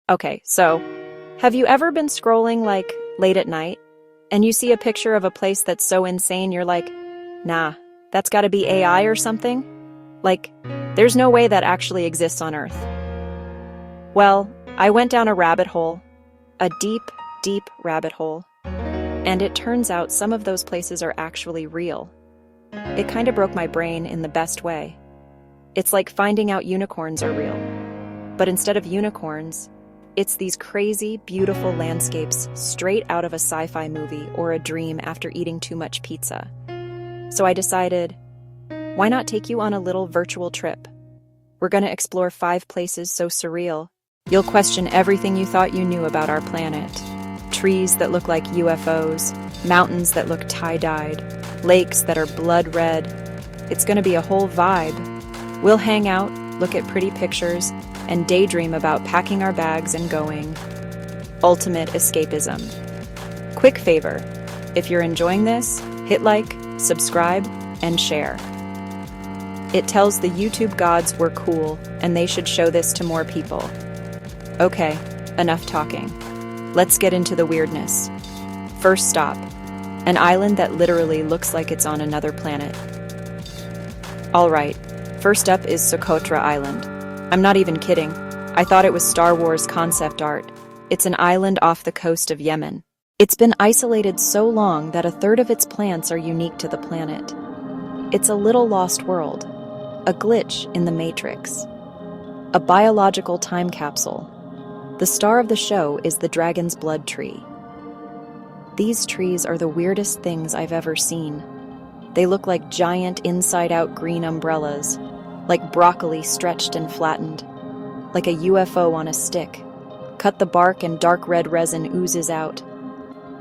Okay, so have you ever been scrolling like late at night and you see a picture of a place that's so insane you're like, nah, that's gotta be AI or something? Like, there's no way that actually exists on Earth. Well, I went down a rabbit hole, a deep, deep rabbit hole, and it turns out some of those places are actually real. It kind of broke my brain in the best way. It's like finding out unicorns are real. But instead of unicorns, it's these crazy, beautiful landscapes straight out of a sci-fi movie or a dream after eating too much pizza. So I decided, why not take you on a little virtual trip? We're going to explore 5 places so surreal, you'll question everything you thought you knew about our planet. Trees that look like UFOs, mountains that look tie-dyed, lakes that are blood red. It's going to be a whole vibe. We'll hang out, look at pretty pictures, and daydream about packing our bags and going. Ultimate escapism. Quick favor, if you're enjoying this, hit like, subscribe, and share. It tells the YouTube gods we're cool and they should show this to more people. Okay, enough talking. Let's get into the weirdness. First stop, an island that literally looks like it's on another planet. All right, first up is Socotra Island. I'm not even kidding. I thought it was Star Wars concept art. It's an island off the coast of Yemen. It's been isolated so long that a third of its plants are unique to the planet. It's a little lost world, a glitch in the Matrix, a biological time capsule. The star of the show is the dragon's blood tree. These trees are the weirdest things I've ever seen. They look like giant inside-out green umbrellas, like broccoli stretched and flattened, like a UFO on a stick. Cut the bark and dark red resin oozes out.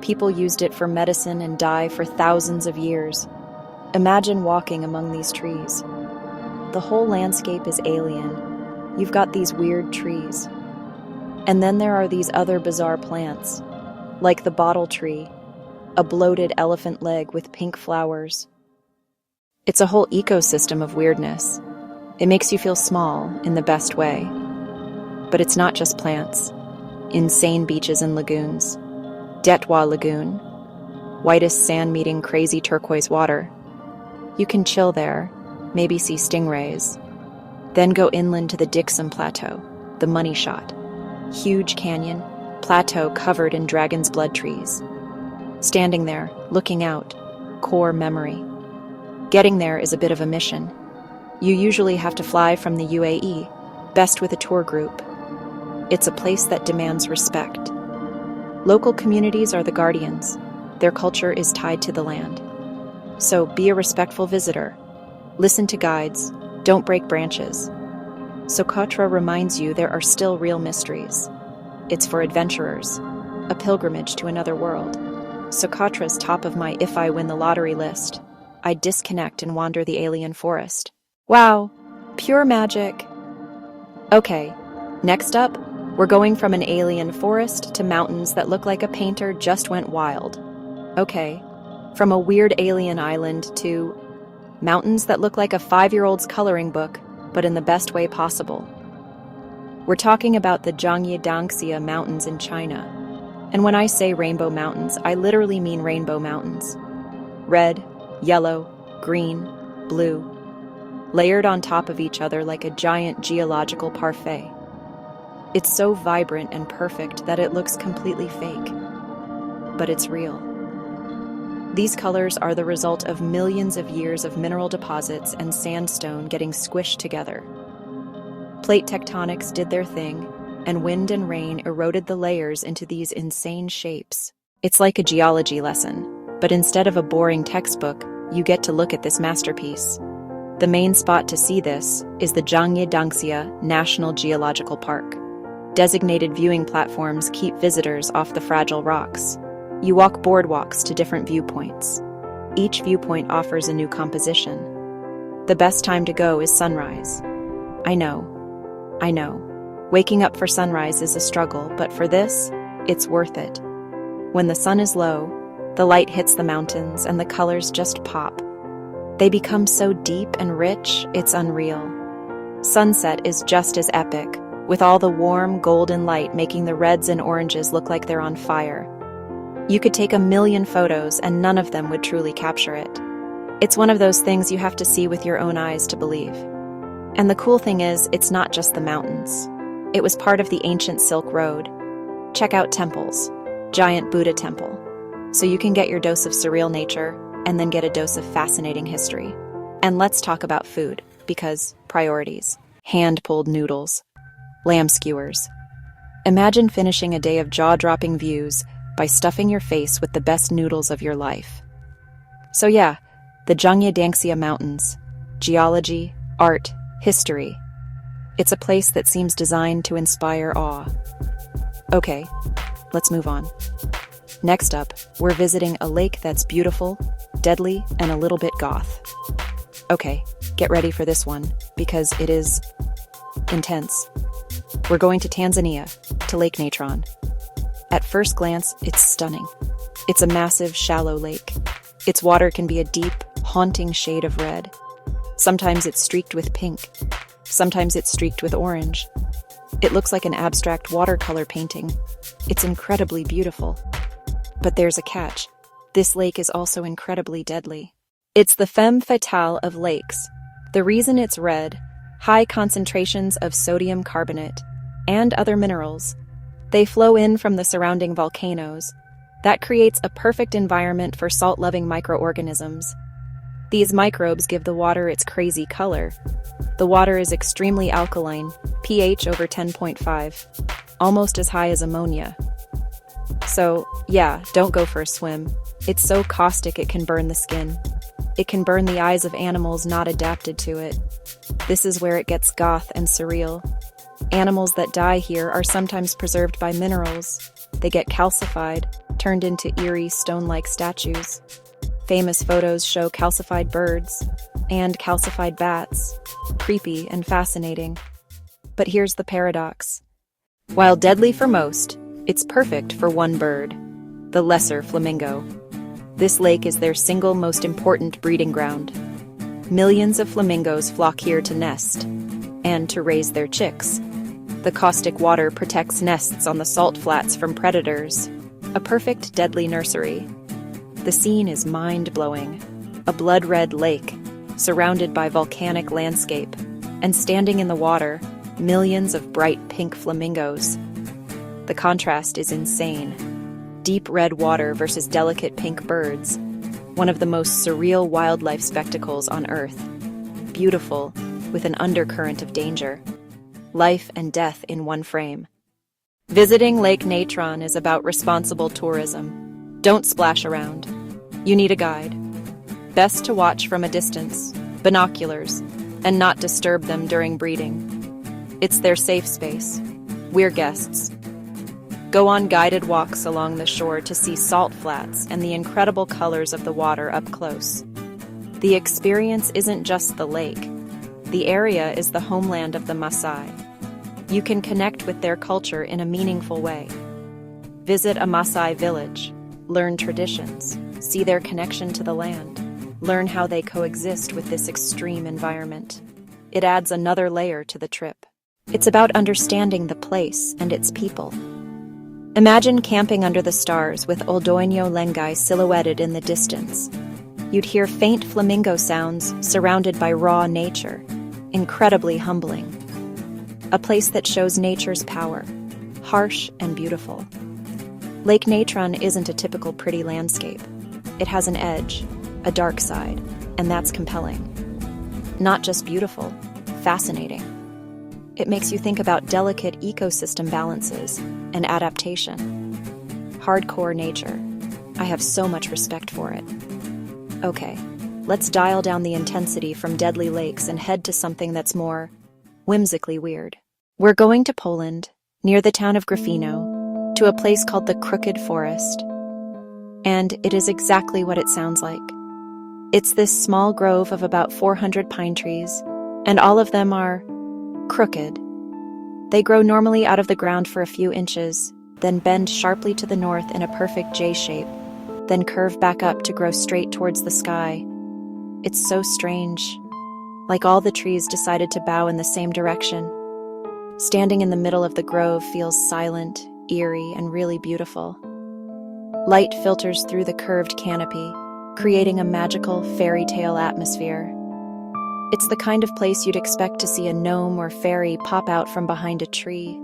People used it for medicine and dye for thousands of years. Imagine walking among these trees. The whole landscape is alien. You've got these weird trees. And then there are these other bizarre plants, like the bottle tree, a bloated elephant leg with pink flowers. It's a whole ecosystem of weirdness. It makes you feel small in the best way. But it's not just plants. Insane beaches and lagoons. Detwa Lagoon, whitest sand meeting crazy turquoise water. You can chill there, maybe see stingrays. Then go inland to the Dixon Plateau, the money shot. Huge canyon, plateau covered in dragon's blood trees. Standing there, looking out, core memory. Getting there is a bit of a mission. You usually have to fly from the UAE, best with a tour group. It's a place that demands respect. Local communities are the guardians. Their culture is tied to the land. So be a respectful visitor. Listen to guides. Don't break branches. Socotra reminds you there are still real mysteries. It's for adventurers, a pilgrimage to another world. Socotra's top of my if I win the lottery list. I disconnect and wander the alien forest. Wow, pure magic. Okay, next up, we're going from an alien forest to mountains that look like a painter just went wild. Okay, from a weird alien island to mountains that look like a 5-year-old's coloring book, but in the best way possible. We're talking about the Zhangye Mountains in China. And when I say rainbow mountains, I literally mean rainbow mountains. Red, yellow, green, blue, layered on top of each other like a giant geological parfait. It's so vibrant and perfect that it looks completely fake. But it's real. These colors are the result of millions of years of mineral deposits and sandstone getting squished together. Plate tectonics did their thing, and wind and rain eroded the layers into these insane shapes. It's like a geology lesson, but instead of a boring textbook, you get to look at this masterpiece. The main spot to see this is the Zhangye National Geological Park. Designated viewing platforms keep visitors off the fragile rocks. You walk boardwalks to different viewpoints. Each viewpoint offers a new composition. The best time to go is sunrise. I know. Waking up for sunrise is a struggle, but for this, it's worth it. When the sun is low, the light hits the mountains and the colors just pop. They become so deep and rich, it's unreal. Sunset is just as epic, with all the warm, golden light making the reds and oranges look like they're on fire. You could take 1,000,000 photos and none of them would truly capture it. It's one of those things you have to see with your own eyes to believe. And the cool thing is, it's not just the mountains. It was part of the ancient Silk Road. Check out temples, giant Buddha temple, so you can get your dose of surreal nature and then get a dose of fascinating history. And let's talk about food, because priorities. Hand-pulled noodles, lamb skewers. Imagine finishing a day of jaw-dropping views by stuffing your face with the best noodles of your life. So yeah, the Zhangye Mountains, geology, art, history. It's a place that seems designed to inspire awe. Okay, let's move on. Next up, we're visiting a lake that's beautiful, deadly, and a little bit goth. Okay, get ready for this one, because it is intense. We're going to Tanzania, to Lake Natron. At first glance, it's stunning. It's a massive, shallow lake. Its water can be a deep, haunting shade of red. Sometimes it's streaked with pink. Sometimes it's streaked with orange. It looks like an abstract watercolor painting. It's incredibly beautiful. But there's a catch. This lake is also incredibly deadly. It's the femme fatale of lakes. The reason it's red, high concentrations of sodium carbonate and other minerals. They flow in from the surrounding volcanoes. That creates a perfect environment for salt-loving microorganisms. These microbes give the water its crazy color. The water is extremely alkaline, pH over 10.5, almost as high as ammonia. So, yeah, don't go for a swim. It's so caustic it can burn the skin. It can burn the eyes of animals not adapted to it. This is where it gets goth and surreal. Animals that die here are sometimes preserved by minerals. They get calcified, turned into eerie stone-like statues. Famous photos show calcified birds and calcified bats. Creepy and fascinating. But here's the paradox. While deadly for most, it's perfect for one bird, the lesser flamingo. This lake is their single most important breeding ground. Millions of flamingos flock here to nest and to raise their chicks. The caustic water protects nests on the salt flats from predators. A perfect deadly nursery. The scene is mind-blowing. A blood-red lake, surrounded by volcanic landscape, and standing in the water, millions of bright pink flamingos. The contrast is insane. Deep red water versus delicate pink birds. One of the most surreal wildlife spectacles on Earth. Beautiful, with an undercurrent of danger. Life and death in one frame. Visiting Lake Natron is about responsible tourism. Don't splash around. You need a guide. Best to watch from a distance, binoculars, and not disturb them during breeding. It's their safe space. We're guests. Go on guided walks along the shore to see salt flats and the incredible colors of the water up close. The experience isn't just the lake. The area is the homeland of the Maasai. You can connect with their culture in a meaningful way. Visit a Maasai village, learn traditions, see their connection to the land, learn how they coexist with this extreme environment. It adds another layer to the trip. It's about understanding the place and its people. Imagine camping under the stars with Oldoinyo Lengai silhouetted in the distance. You'd hear faint flamingo sounds surrounded by raw nature. Incredibly humbling. A place that shows nature's power, harsh and beautiful. Lake Natron isn't a typical pretty landscape. It has an edge, a dark side, and that's compelling. Not just beautiful, fascinating. It makes you think about delicate ecosystem balances and adaptation. Hardcore nature. I have so much respect for it. Okay, let's dial down the intensity from deadly lakes and head to something that's more whimsically weird. We're going to Poland, near the town of Gryfino, to a place called the Crooked Forest. And it is exactly what it sounds like. It's this small grove of about 400 pine trees, and all of them are crooked. They grow normally out of the ground for a few inches, then bend sharply to the north in a perfect J shape, then curve back up to grow straight towards the sky. It's so strange. Like all the trees decided to bow in the same direction. Standing in the middle of the grove feels silent, eerie, and really beautiful. Light filters through the curved canopy, creating a magical fairy tale atmosphere. It's the kind of place you'd expect to see a gnome or fairy pop out from behind a tree.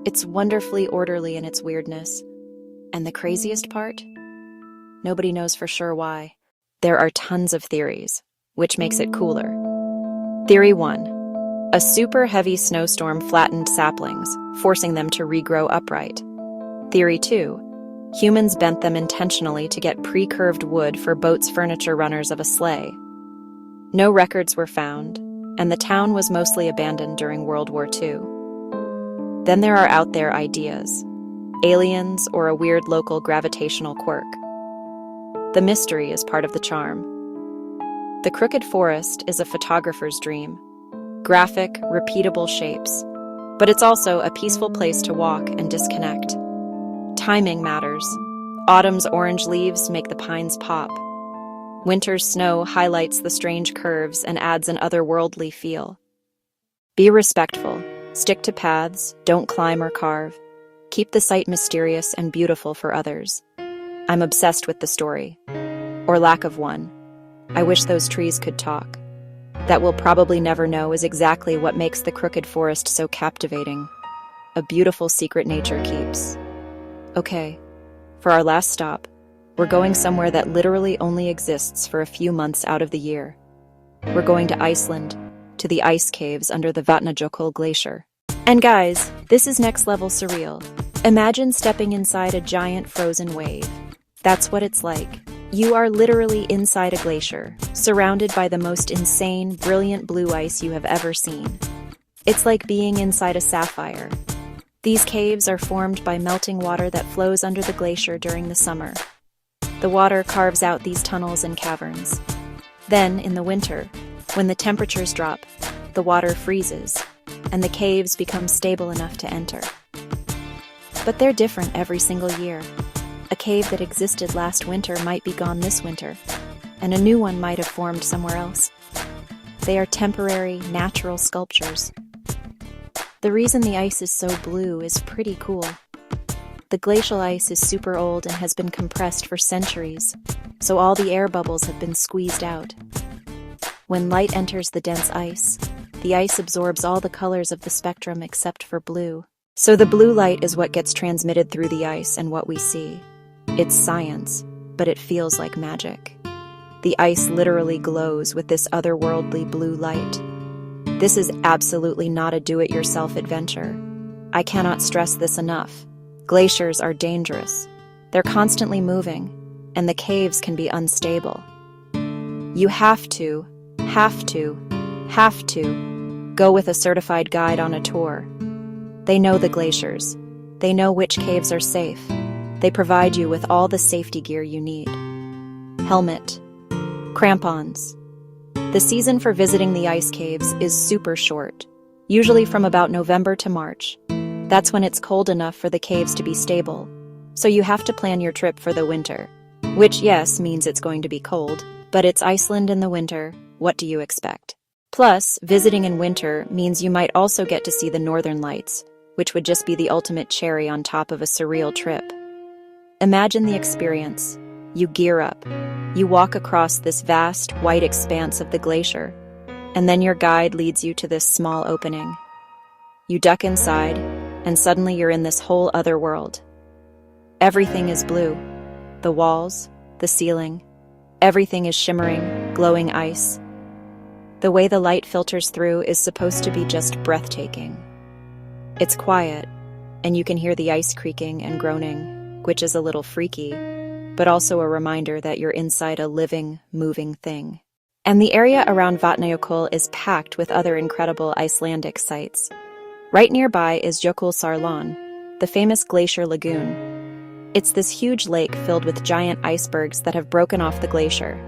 It's wonderfully orderly in its weirdness. And the craziest part? Nobody knows for sure why. There are tons of theories, which makes it cooler. Theory 1. A super heavy snowstorm flattened saplings, forcing them to regrow upright. Theory 2. Humans bent them intentionally to get pre-curved wood for boats' furniture runners of a sleigh. No records were found, and the town was mostly abandoned during World War II. Then there are out there ideas. Aliens or a weird local gravitational quirk. The mystery is part of the charm. The Crooked Forest is a photographer's dream. Graphic, repeatable shapes. But it's also a peaceful place to walk and disconnect. Timing matters. Autumn's orange leaves make the pines pop. Winter's snow highlights the strange curves and adds an otherworldly feel. Be respectful. Stick to paths, don't climb or carve. Keep the site mysterious and beautiful for others. I'm obsessed with the story. Or lack of one. I wish those trees could talk. That we'll probably never know is exactly what makes the Crooked Forest so captivating. A beautiful secret nature keeps. Okay, for our last stop, we're going somewhere that literally only exists for a few months out of the year. We're going to Iceland, to the ice caves under the Vatnajökull Glacier. And guys, this is next level surreal. Imagine stepping inside a giant frozen wave. That's what it's like. You are literally inside a glacier, surrounded by the most insane, brilliant blue ice you have ever seen. It's like being inside a sapphire. These caves are formed by melting water that flows under the glacier during the summer. The water carves out these tunnels and caverns. Then, in the winter, when the temperatures drop, the water freezes, and the caves become stable enough to enter. But they're different every single year. A cave that existed last winter might be gone this winter, and a new one might have formed somewhere else. They are temporary, natural sculptures. The reason the ice is so blue is pretty cool. The glacial ice is super old and has been compressed for centuries, so all the air bubbles have been squeezed out. When light enters the dense ice, the ice absorbs all the colors of the spectrum except for blue. So the blue light is what gets transmitted through the ice and what we see. It's science, but it feels like magic. The ice literally glows with this otherworldly blue light. This is absolutely not a do-it-yourself adventure. I cannot stress this enough. Glaciers are dangerous. They're constantly moving, and the caves can be unstable. You have to go with a certified guide on a tour. They know the glaciers. They know which caves are safe. They provide you with all the safety gear you need. Helmet, crampons. The season for visiting the ice caves is super short, usually from about November to March. That's when it's cold enough for the caves to be stable, so you have to plan your trip for the winter. Which, yes, means it's going to be cold, but it's Iceland in the winter. What do you expect? Plus, visiting in winter means you might also get to see the northern lights, which would just be the ultimate cherry on top of a surreal trip. Imagine the experience. You gear up. You walk across this vast, white expanse of the glacier, and then your guide leads you to this small opening. You duck inside, and suddenly you're in this whole other world. Everything is blue. The walls, the ceiling, everything is shimmering, glowing ice. The way the light filters through is supposed to be just breathtaking. It's quiet, and you can hear the ice creaking and groaning, which is a little freaky, but also a reminder that you're inside a living, moving thing. And the area around Vatnajökull is packed with other incredible Icelandic sights. Right nearby is Jökulsárlón, the famous glacier lagoon. It's this huge lake filled with giant icebergs that have broken off the glacier.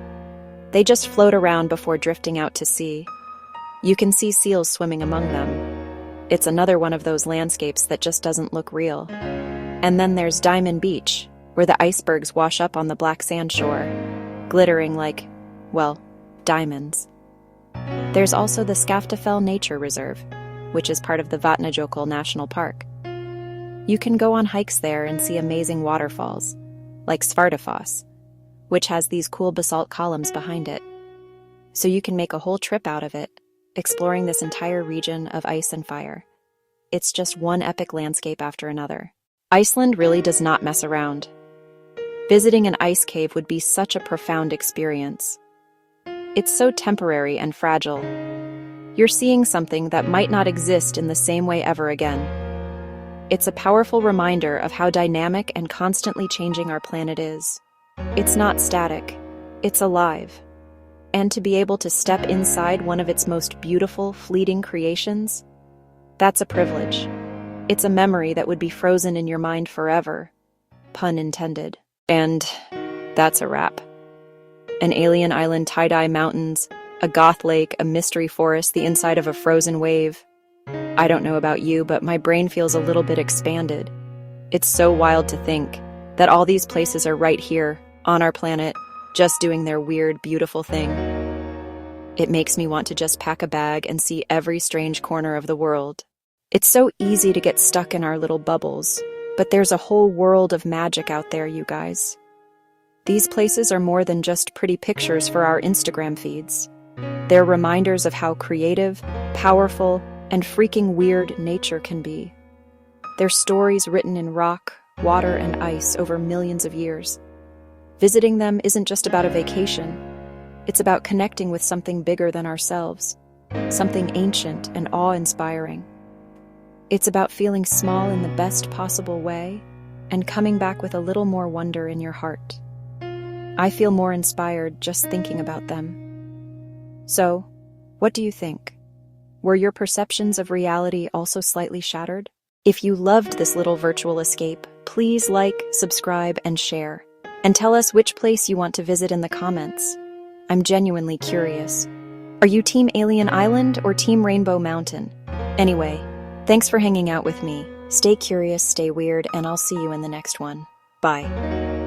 They just float around before drifting out to sea. You can see seals swimming among them. It's another one of those landscapes that just doesn't look real. And then there's Diamond Beach, where the icebergs wash up on the black sand shore, glittering like, well, diamonds. There's also the Skaftafell Nature Reserve, which is part of the Vatnajökull National Park. You can go on hikes there and see amazing waterfalls, like Svartafoss, which has these cool basalt columns behind it. So you can make a whole trip out of it, exploring this entire region of ice and fire. It's just one epic landscape after another. Iceland really does not mess around. Visiting an ice cave would be such a profound experience. It's so temporary and fragile. You're seeing something that might not exist in the same way ever again. It's a powerful reminder of how dynamic and constantly changing our planet is. It's not static, it's alive. And to be able to step inside one of its most beautiful, fleeting creations, that's a privilege. It's a memory that would be frozen in your mind forever, pun intended. And that's a wrap. An alien island, tie-dye mountains, a goth lake, a mystery forest, the inside of a frozen wave. I don't know about you, but my brain feels a little bit expanded. It's so wild to think that all these places are right here, on our planet, just doing their weird, beautiful thing. It makes me want to just pack a bag and see every strange corner of the world. It's so easy to get stuck in our little bubbles, but there's a whole world of magic out there, you guys. These places are more than just pretty pictures for our Instagram feeds. They're reminders of how creative, powerful, and freaking weird nature can be. They're stories written in rock, water, and ice over millions of years. Visiting them isn't just about a vacation. It's about connecting with something bigger than ourselves, something ancient and awe-inspiring. It's about feeling small in the best possible way and coming back with a little more wonder in your heart. I feel more inspired just thinking about them. So, what do you think? Were your perceptions of reality also slightly shattered? If you loved this little virtual escape, please like, subscribe, and share. And tell us which place you want to visit in the comments. I'm genuinely curious. Are you Team Alien Island or Team Rainbow Mountain? Anyway, thanks for hanging out with me. Stay curious, stay weird, and I'll see you in the next one. Bye.